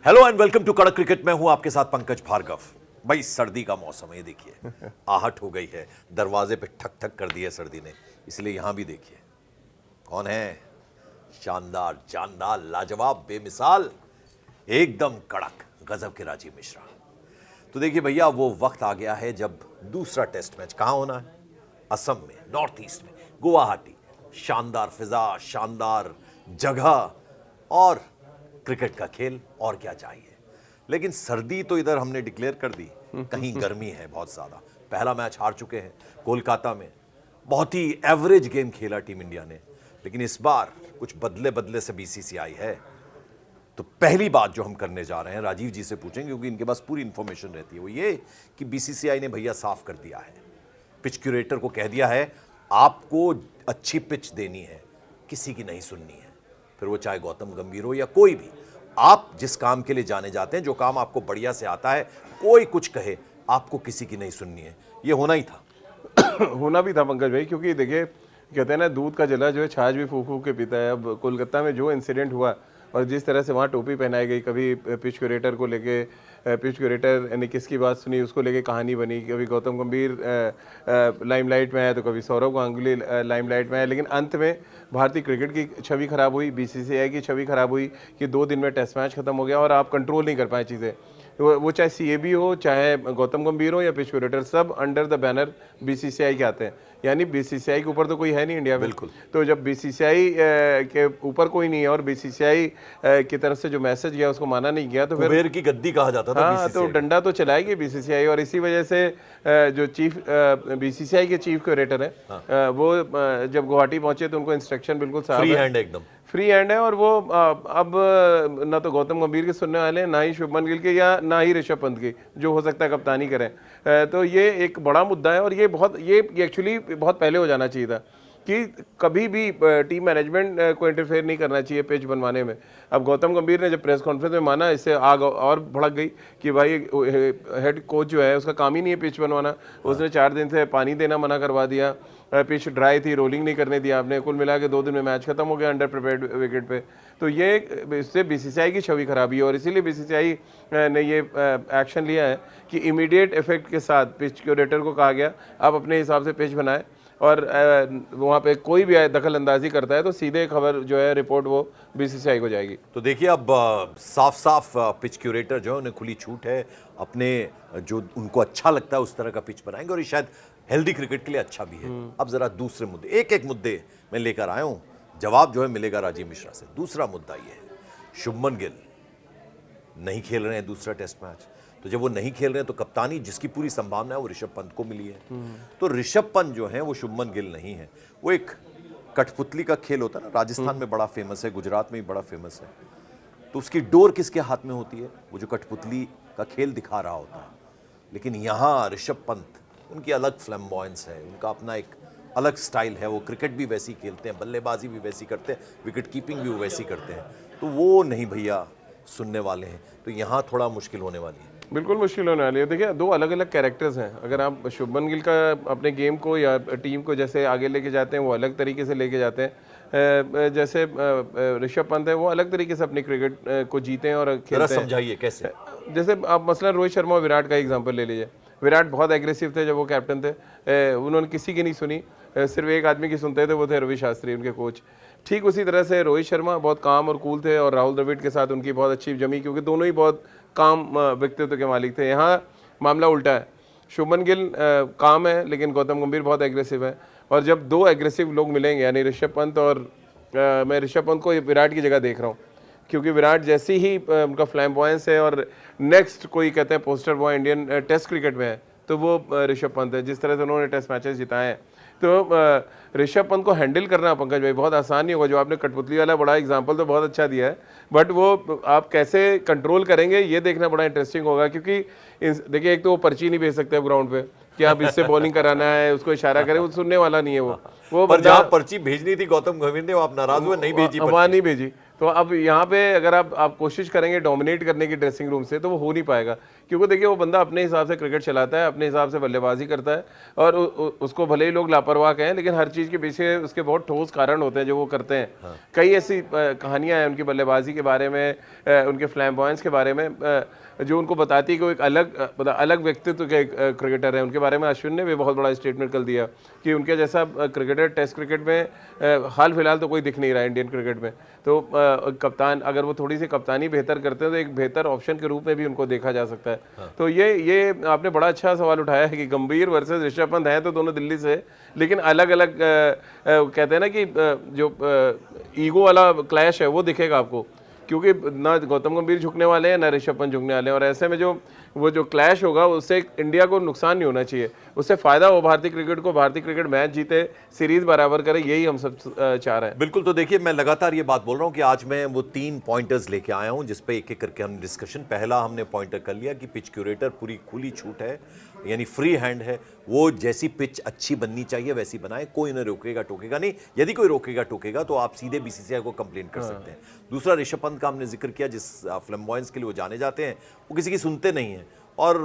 Hello and welcome to कड़क cricket. मैं हूं आपके साथ पंकज भार्गव। भाई सर्दी का मौसम है, ये देखिए आहट हो गई है, दरवाजे पे ठक ठक कर दिया सर्दी ने। इसलिए यहां भी देखिए कौन है, शानदार जानदार लाजवाब बेमिसाल एकदम कड़क गजब के राजीव मिश्रा। तो देखिए भैया वो वक्त आ गया है जब दूसरा टेस्ट मैच कहां होना है, असम में, नॉर्थ ईस्ट में, गुवाहाटी। शानदार फिजा, शानदार जगह और क्रिकेट का खेल, और क्या चाहिए। लेकिन सर्दी तो इधर हमने डिक्लेयर कर दी, कहीं गर्मी है बहुत ज्यादा। पहला मैच हार चुके हैं कोलकाता में, बहुत ही एवरेज गेम खेला टीम इंडिया ने। लेकिन इस बार कुछ बदले बदले से बीसीसीआई है। तो पहली बात जो हम करने जा रहे हैं, राजीव जी से पूछेंगे क्योंकि इनके पास पूरी इंफॉर्मेशन रहती है, वो ये कि बीसीसीआई ने भैया साफ कर दिया है, पिच क्यूरेटर को कह दिया है आपको अच्छी पिच देनी है, किसी की नहीं सुननी है। फिर वो चाहे गौतम गंभीर हो या कोई भी, आप जिस काम के लिए जाने जाते हैं, जो काम आपको बढ़िया से आता है, कोई कुछ कहे आपको किसी की नहीं सुननी है। ये होना ही था। होना भी था पंकज भाई, क्योंकि देखिए कहते हैं ना, दूध का जला जो है छाछ भी फूक फूक के पीता है। अब कोलकाता में जो इंसिडेंट हुआ और जिस तरह से वहाँ टोपी पहनाई गई, कभी पिच क्यूरेटर को लेके, पिच क्यूरेटर ने किसकी बात सुनी उसको लेके कहानी बनी, कभी गौतम गंभीर लाइमलाइट में है तो कभी सौरव गांगुली लाइमलाइट में है। लेकिन अंत में भारतीय क्रिकेट की छवि खराब हुई, बीसीसीआई की छवि खराब हुई कि 2 दिन में टेस्ट मैच खत्म हो गया और आप कंट्रोल नहीं कर पाए चीज़ें। वो चाहे सीएबी हो, चाहे गौतम गंभीर हो या पिच क्यूरेटर, सब अंडर द बैनर बीसीसीआई के आते हैं। यानी बीसीसीआई के ऊपर तो कोई है नहीं इंडिया में। बिल्कुल। तो जब बीसीसीआई के ऊपर कोई नहीं है और बीसीसीआई की तरफ से जो मैसेज गया उसको माना नहीं गया, तो फिर कुबेर की गद्दी कहा जाता था। हाँ, तो डंडा तो चलाएगी बीसीसीआई। और इसी वजह से जो चीफ बीसीसीआई के चीफ क्यूरेटर है, वो जब गुवाहाटी पहुंचे तो उनको इंस्ट्रक्शन बिल्कुल साफ फ्री है, हैंड, एकदम फ्री हैंड है। और वो अब ना तो गौतम गंभीर के सुनने वाले हैं, ना ही शुभमन गिल के, या ना ही ऋषभ पंत की, जो हो सकता है कप्तानी करें। तो ये एक बड़ा मुद्दा है और ये एक्चुअली बहुत पहले हो जाना चाहिए था कि कभी भी टीम मैनेजमेंट को इंटरफेयर नहीं करना चाहिए पिच बनवाने में। अब गौतम गंभीर ने जब प्रेस कॉन्फ्रेंस में माना, इससे आग और भड़क गई कि भाई हेड कोच जो है उसका काम ही नहीं है पिच बनवाना। उसने 4 दिन से पानी देना मना करवा दिया, पिच ड्राई थी, रोलिंग नहीं करने दिया आपने। कुल मिला के 2 दिन में मैच खत्म हो गया अंडर प्रिपेयर्ड विकेट पे। तो ये इससे बीसीसीआई की छवि खराबी है और इसीलिए बीसीसीआई ने ये एक्शन लिया है कि इमीडिएट इफेक्ट के साथ पिच क्यूरेटर को कहा गया आप अपने हिसाब से पिच बनाए, और वहाँ पे कोई भी दखल अंदाजी करता है तो सीधे खबर जो है, रिपोर्ट वो बीसीसीआई को जाएगी। तो देखिए अब साफ साफ पिच क्यूरेटर जो है उन्हें खुली छूट है, अपने जो उनको अच्छा लगता है उस तरह का पिच बनाएंगे और ये शायद हेल्दी क्रिकेट के लिए अच्छा भी है। अब जरा दूसरे मुद्दे, एक एक मुद्दे मैं लेकर आया हूं, जवाब जो है मिलेगा राजीव मिश्रा से। दूसरा मुद्दा ये है, शुभमन गिल नहीं खेल रहे हैं दूसरा टेस्ट मैच। तो जब वो नहीं खेल रहे हैं तो कप्तानी जिसकी पूरी संभावना है वो ऋषभ पंत को मिली है। तो ऋषभ पंत जो है वो शुभमन गिल नहीं है। वो एक कठपुतली का खेल होता है ना, राजस्थान में बड़ा फेमस है, गुजरात में भी बड़ा फेमस है। तो उसकी डोर किसके हाथ में होती है, वो जो कठपुतली का खेल दिखा रहा होता है। लेकिन यहाँ ऋषभ पंत, उनकी अलग फ्लैम्बॉयंस है, उनका अपना एक अलग स्टाइल है। वो क्रिकेट भी वैसी खेलते हैं, बल्लेबाजी भी वैसी करते हैं, विकेट कीपिंग भी वो वैसी करते हैं। तो वो नहीं भैया सुनने वाले हैं। तो यहाँ थोड़ा मुश्किल होने वाली है। बिल्कुल मुश्किल होने वाली है। देखिए 2 अलग अलग कैरेक्टर्स हैं। अगर आप शुभमन गिल का अपने गेम को या टीम को जैसे आगे लेके जाते हैं, वो अलग तरीके से लेके जाते हैं। जैसे ऋषभ पंत है, वो अलग तरीके से अपनी क्रिकेट को जीते हैं और खेलते हैं। समझाइए कैसे। जैसे आप मसलन रोहित शर्मा और विराट का एग्जांपल ले लीजिए। विराट बहुत एग्रेसिव थे जब वो कैप्टन थे, उन्होंने किसी की नहीं सुनी, सिर्फ एक आदमी की सुनते थे, वो थे रवि शास्त्री, उनके कोच। ठीक उसी तरह से रोहित शर्मा बहुत काम और कूल थे और राहुल द्रविड़ के साथ उनकी बहुत अच्छी जमी, क्योंकि दोनों ही बहुत काम व्यक्तित्व के मालिक थे। यहाँ मामला उल्टा है, शुभमन गिल काम है लेकिन गौतम गंभीर बहुत एग्रेसिव है। और जब 2 एग्रेसिव लोग मिलेंगे, यानी ऋषभ पंत और मैं ऋषभ पंत को विराट की जगह देख रहा हूँ, क्योंकि विराट जैसी ही उनका फ्लैम्बॉयंस है और नेक्स्ट कोई कहते हैं poster boy Indian test cricket में है तो वो ऋषभ पंत है, जिस तरह से उन्होंने टेस्ट मैचेस जिताए हैं। तो ऋषभ पंत को हैंडल करना पंकज भाई बहुत आसान नहीं होगा। जो आपने कठपुतली वाला बड़ा एग्जांपल तो बहुत अच्छा दिया है, बट वो आप कैसे कंट्रोल करेंगे ये देखना बड़ा इंटरेस्टिंग होगा। क्योंकि देखिए, एक तो वो पर्ची नहीं भेज सकते ग्राउंड पे कि आप इससे बॉलिंग कराना है, उसको इशारा करें, वो सुनने वाला नहीं है। वो पर जहाँ पर्ची भेजनी थी गौतम गंभीर ने, वो आप नाराज हुए, नहीं भेजी, वहाँ नहीं भेजी। तो अब यहाँ पे अगर आप कोशिश करेंगे डोमिनेट करने की ड्रेसिंग रूम से, तो वो हो नहीं पाएगा, क्योंकि देखिए वो बंदा अपने हिसाब से क्रिकेट चलाता है, अपने हिसाब से बल्लेबाजी करता है, और उसको भले ही लोग लापरवाह कहें, लेकिन हर चीज़ के पीछे उसके बहुत ठोस कारण होते हैं जो वो करते हैं। कई ऐसी कहानियाँ हैं उनकी बल्लेबाजी के बारे में, उनके फ्लैम्बॉयंस के बारे में, जो उनको बताती है कि वो एक अलग व्यक्तित्व के क्रिकेटर हैं। उनके बारे में अश्विन ने भी बहुत बड़ा स्टेटमेंट कल दिया कि उनके जैसा क्रिकेटर टेस्ट क्रिकेट में हाल फिलहाल तो कोई दिख नहीं रहा है इंडियन क्रिकेट में। तो कप्तान, अगर वो थोड़ी सी कप्तानी बेहतर करते हैं तो एक बेहतर ऑप्शन के रूप में भी उनको देखा जा सकता है। तो ये आपने बड़ा अच्छा सवाल उठाया है कि गंभीर वर्सेस ऋषभ पंत हैं तो दोनों दिल्ली से, लेकिन अलग अलग कहते हैं ना कि जो ईगो वाला क्लैश है वो दिखेगा आपको, क्योंकि ना गौतम गंभीर झुकने वाले हैं ना ऋषभ पंत झुकने वाले हैं। और ऐसे में जो क्लैश होगा उससे इंडिया को नुकसान नहीं होना चाहिए, उससे फायदा हो भारतीय क्रिकेट को, भारतीय क्रिकेट मैच जीते, सीरीज बराबर करे, यही हम सब चाह रहे हैं। बिल्कुल। तो देखिए, मैं लगातार ये बात बोल रहा हूं कि आज मैं वो 3 पॉइंटर्स लेके आया हूं जिस पे एक एक करके हम डिस्कशन। पहला हमने पॉइंटर कर लिया कि पिच क्यूरेटर पूरी खुली छूट है, यानी फ्री हैंड है, वो जैसी पिच अच्छी बननी चाहिए वैसी बनाए, कोई उन्हें रोकेगा टोकेगा नहीं। यदि कोई रोकेगा टोकेगा तो आप सीधे बीसीसीआई को कंप्लेंट कर सकते हैं। दूसरा, ऋषभ पंत का हमने जिक्र किया, जिस फ्लैम्बॉयंस के लिए वो जाने जाते हैं, वो किसी की सुनते नहीं हैं और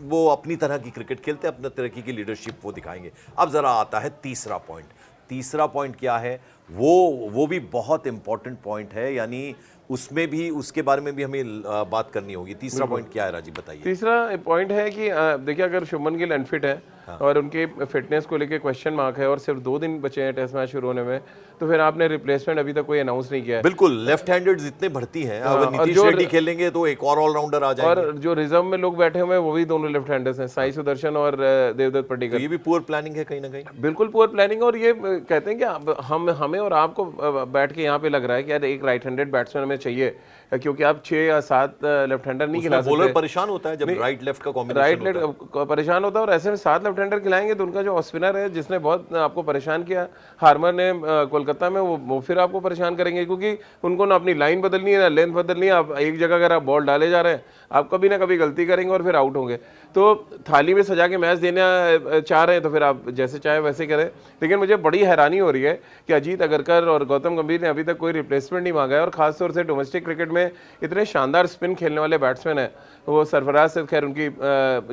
वो अपनी तरह की क्रिकेट खेलते हैं, अपने तरह की लीडरशिप वो दिखाएंगे। अब जरा आता है तीसरा पॉइंट। तीसरा पॉइंट क्या है? वो भी बहुत इंपॉर्टेंट पॉइंट है, यानी उसमें भी, उसके बारे में भी हमें बात करनी होगी। तीसरा पॉइंट क्या है राजीव, बताइए। तीसरा पॉइंट है कि देखिए, अगर शुभमन गिल अनफिट है और उनके फिटनेस को लेके क्वेश्चन मार्क है और सिर्फ 2 दिन बचे हैं टेस्ट मैच शुरू होने में, तो फिर आपने रिप्लेसमेंट अभी तक कोई अनाउंस नहीं किया है। बिल्कुल, लेफ्ट हैंडेड जितने भर्ती हैं, अगर नीतीश रेड्डी खेलेंगे तो एक और ऑलराउंडर आ जाएंगे। और जो रिजर्व में लोग बैठे हुए हैं वो भी दोनों लेफ्ट हैंडर्स हैं, साई सुदर्शन और देवदत्त पट्टिकर। तो ये भी पुअर प्लानिंग है कहीं ना कहीं। बिल्कुल पुअर प्लानिंग। और ये कहते हैं कि हमें और आपको बैठ के यहाँ पे लग रहा है कि यार एक राइट हैंडेड बैट्समैन हमें चाहिए, क्योंकि आप 6 या 7 लेफ्ट हैंडर नहीं खिला सकते। बॉलर परेशान होता है जब राइट लेफ्ट का कॉम्बिनेशन परेशान होता है, और ऐसे में 7 लेफ्ट हैंडर खिलाएंगे तो उनका जो स्पिनर है जिसने बहुत आपको परेशान किया हार्मर ने कोलकाता में, वो फिर आपको परेशान करेंगे, क्योंकि उनको ना अपनी लाइन बदलनी है ना लेंथ बदलनी है। आप एक जगह अगर आप बॉल डाले जा रहे हैं, आप कभी ना कभी गलती करेंगे और फिर आउट होंगे। तो थाली में सजा के मैच देना चाह रहे हैं तो फिर आप जैसे चाहे वैसे करें। लेकिन मुझे बड़ी हैरानी हो रही है कि अजीत अगरकर और गौतम गंभीर ने अभी तक कोई रिप्लेसमेंट नहीं मांगा है, और खासतौर से डोमेस्टिक क्रिकेट में इतने शानदार स्पिन खेलने वाले बैट्समैन हैं। वो सरफराज से, खैर उनकी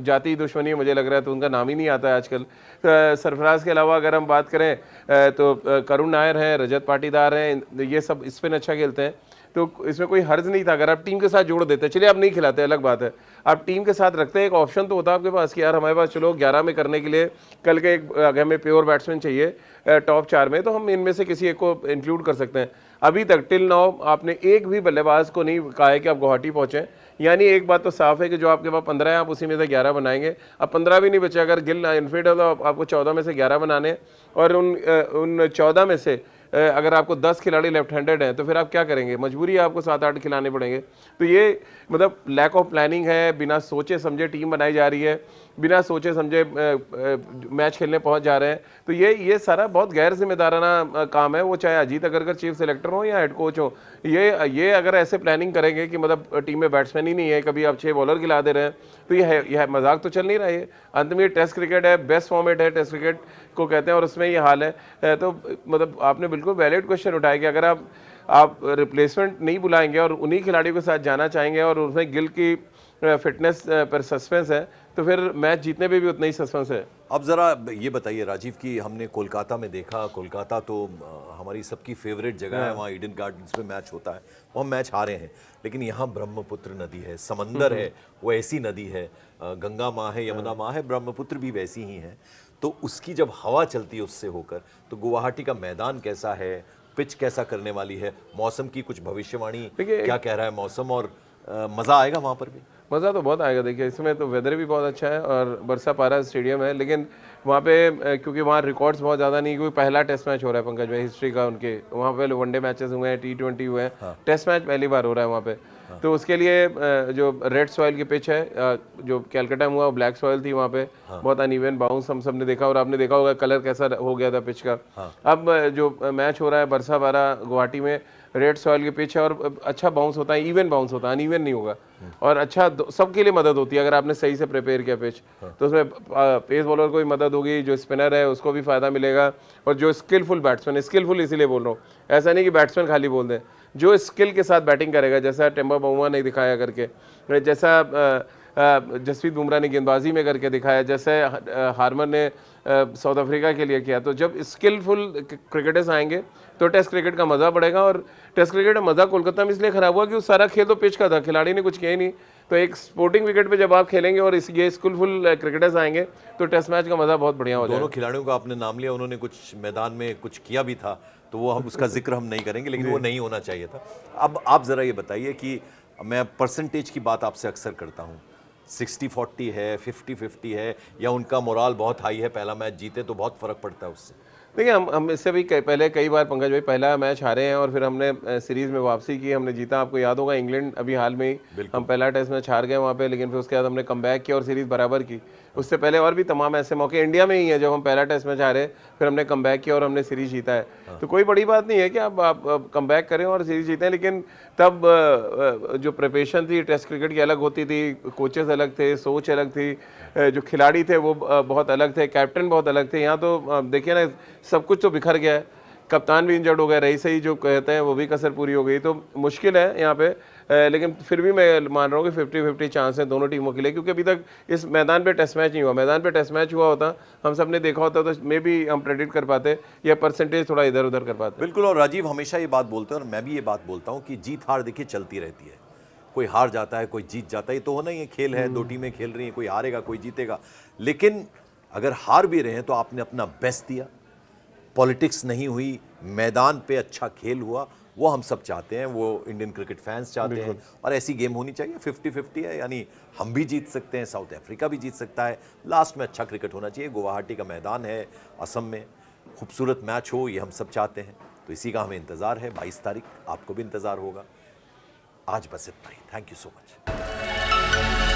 जाति दुश्मनी मुझे लग रहा है तो उनका नाम ही नहीं आता है आजकल। सरफराज के अलावा अगर हम बात करें तो करुण नायर हैं, रजत पाटीदार हैं, ये सब स्पिन अच्छा खेलते हैं। तो इसमें कोई हर्ज नहीं था अगर आप टीम के साथ जोड़ देते। चलिए आप नहीं खिलाते, अलग बात है, आप टीम के साथ रखते हैं, एक ऑप्शन तो होता है आपके पास कि यार हमारे पास चलो 11 में करने के लिए कल के एक हमें प्योर बैट्समैन चाहिए टॉप 4 में, तो हम इनमें से किसी एक को इंक्लूड कर सकते हैं। अभी तक टिल नाउ आपने एक भी बल्लेबाज को नहीं कहा है कि आप गुवाहाटी पहुंचे। यानी एक बात तो साफ है कि जो आपके पास 15 है आप उसी में से 11 बनाएंगे। अब 15 भी नहीं बचे, अगर गिल इनफिट है तो आपको 14 में से 11 बनाने, और उन 14 में से अगर आपको 10 खिलाड़ी लेफ्ट हैंडेड हैं तो फिर आप क्या करेंगे? मजबूरी है आपको 7-8 खिलाने पड़ेंगे। तो ये मतलब लैक ऑफ प्लानिंग है, बिना सोचे समझे टीम बनाई जा रही है, बिना सोचे समझे मैच खेलने पहुंच जा रहे हैं। तो ये सारा बहुत गैर जिम्मेदाराना काम है, वो चाहे अजीत अगरकर चीफ सेलेक्टर हो या हेड कोच हो। ये अगर ऐसे प्लानिंग करेंगे कि मतलब टीम में बैट्समैन ही नहीं है, कभी आप 6 बॉलर खिला दे रहे हैं, तो यह मजाक तो चल नहीं रहा है। अंत में ये टेस्ट क्रिकेट है, बेस्ट फॉर्मेट है टेस्ट क्रिकेट को कहते हैं, और उसमें ये हाल है। तो मतलब आपने बिल्कुल वैलिड क्वेश्चन उठाया कि अगर आप रिप्लेसमेंट नहीं बुलाएंगे और उन्हीं खिलाड़ियों के साथ जाना चाहेंगे और उसमें गिल की फिटनेस पर सस्पेंस है, तो फिर मैच जीतने पे भी उतना ही सस्पेंस है। अब ज़रा ये बताइए राजीव कि हमने कोलकाता में देखा, कोलकाता तो हमारी सबकी फेवरेट जगह है, वहाँ ईडन गार्डन्स में मैच होता है, वो हम मैच हारे हैं। लेकिन यहाँ ब्रह्मपुत्र नदी है, समंदर है, वो ऐसी नदी है, गंगा माँ है, यमुना माँ है, ब्रह्मपुत्र भी वैसी ही है। तो उसकी जब हवा चलती है उससे होकर, तो गुवाहाटी का मैदान कैसा है, पिच कैसा करने वाली है, मौसम की कुछ भविष्यवाणी क्या कह रहा है मौसम, और मज़ा आएगा वहाँ पर भी? मज़ा तो बहुत आएगा। देखिए इसमें तो वेदर भी बहुत अच्छा है और बरसा पारा स्टेडियम है, लेकिन वहाँ पे क्योंकि वहाँ रिकॉर्ड्स बहुत ज़्यादा नहीं, क्योंकि पहला टेस्ट मैच हो रहा है पंकज भाई हिस्ट्री का उनके, वहाँ पे वनडे मैचेस हुए हैं, T20 हुए हैं, टेस्ट मैच पहली बार हो रहा है वहाँ पे। तो उसके लिए जो रेड सॉइल की पिच है, जो कैलकाटा में हुआ ब्लैक सॉइल थी, वहाँ पे बहुत अनइवन बाउंस हम सब ने देखा, और आपने देखा होगा कलर कैसा हो गया था पिच का। अब जो मैच हो रहा है बरसा पारा गुवाहाटी में, रेड सॉइल की पिच है और अच्छा बाउंस होता है, इवन बाउंस होता है, अनइवन नहीं होगा, और अच्छा सबके लिए मदद होती है अगर आपने सही से प्रिपेयर किया पिच। तो उसमें पेस बॉलर को भी मदद होगी, जो स्पिनर है उसको भी फायदा मिलेगा, और जो स्किलफुल बैट्समैन, स्किलफुल इसीलिए बोल रहा हूँ, ऐसा नहीं कि बैट्समैन खाली बोल दें, जो स्किल के साथ बैटिंग करेगा, जैसा टिम्बर बाउमा ने दिखाया करके, जैसा जसप्रीत बुमराह ने गेंदबाजी में करके दिखाया, जैसे हार्मर ने साउथ अफ्रीका के लिए किया। तो जब स्किलफुल क्रिकेटर्स आएंगे तो टेस्ट क्रिकेट का मज़ा बढ़ेगा। और टेस्ट क्रिकेट का मज़ा कोलकाता में इसलिए ख़राब हुआ कि उस सारा खेल तो पिच का था, खिलाड़ी ने कुछ किया ही नहीं। तो एक स्पोर्टिंग विकेट पे जब आप खेलेंगे और ये स्किलफुल क्रिकेटर्स आएंगे तो टेस्ट मैच का मज़ा बहुत बढ़िया हो जाएगा। दोनों खिलाड़ियों का आपने नाम लिया, उन्होंने कुछ मैदान में कुछ किया भी था, तो वो हम उसका जिक्र हम नहीं करेंगे, लेकिन वो नहीं होना चाहिए था। अब आप ज़रा ये बताइए कि मैं परसेंटेज की बात आपसे अक्सर करता हूँ, 60-40 है, 50-50 है, या उनका मोराल बहुत हाई है, पहला मैच जीते तो बहुत फ़र्क पड़ता है उससे? देखिए, हम इससे भी पहले कई बार पंकज भाई पहला मैच हारे हैं और फिर हमने सीरीज़ में वापसी की, हमने जीता। आपको याद होगा इंग्लैंड अभी हाल में ही हम पहला टेस्ट मैच हार गए वहाँ पे, लेकिन फिर उसके बाद हमने कमबैक किया और सीरीज़ बराबर की। उससे पहले और भी तमाम ऐसे मौके इंडिया में ही है जब हम पहला टेस्ट मैच हारे, फिर हमने कमबैक किया और हमने सीरीज़ जीता है। तो कोई बड़ी बात नहीं है कि आप कमबैक करें और सीरीज़ जीतें, लेकिन तब जो प्रिपरेशन थी टेस्ट क्रिकेट की अलग होती थी, कोचेस अलग थे, सोच अलग थी, जो खिलाड़ी थे वो बहुत अलग थे, कैप्टन बहुत अलग थे। यहाँ तो देखिए ना, सब कुछ तो बिखर गया है, कप्तान भी इंजर्ड हो गया, रईस ही जो कहते हैं वो भी कसर पूरी हो गई। तो मुश्किल है यहाँ पे, लेकिन फिर भी मैं मान रहा हूँ कि 50-50 चांस है दोनों टीमों के लिए, क्योंकि अभी तक इस मैदान पे टेस्ट मैच नहीं हुआ। मैदान पे टेस्ट मैच हुआ होता, हम सब ने देखा होता, तो मे भी हम प्रेडिक्ट कर पाते या परसेंटेज थोड़ा इधर उधर कर पाते। बिल्कुल, और राजीव हमेशा ये बात बोलते हैं और मैं भी ये बात बोलता हूँ कि जीत हार देखिए चलती रहती है, कोई हार जाता है, कोई जीत जाता है, ये तो होना ही है, खेल है, दो टीमें खेल रही हैं, कोई हारेगा कोई जीतेगा। लेकिन अगर हार भी रहे हैं तो आपने अपना बेस्ट दिया, पॉलिटिक्स नहीं हुई, मैदान पे अच्छा खेल हुआ, वो हम सब चाहते हैं, वो इंडियन क्रिकेट फैंस चाहते हैं। और ऐसी गेम होनी चाहिए, 50-50 है, यानी हम भी जीत सकते हैं, साउथ अफ्रीका भी जीत सकता है, लास्ट में अच्छा क्रिकेट होना चाहिए। गुवाहाटी का मैदान है असम में, खूबसूरत मैच हो, ये हम सब चाहते हैं। तो इसी का हमें इंतज़ार है, 22 तारीख आपको भी इंतज़ार होगा। आज बस इतना ही, थैंक यू सो मच।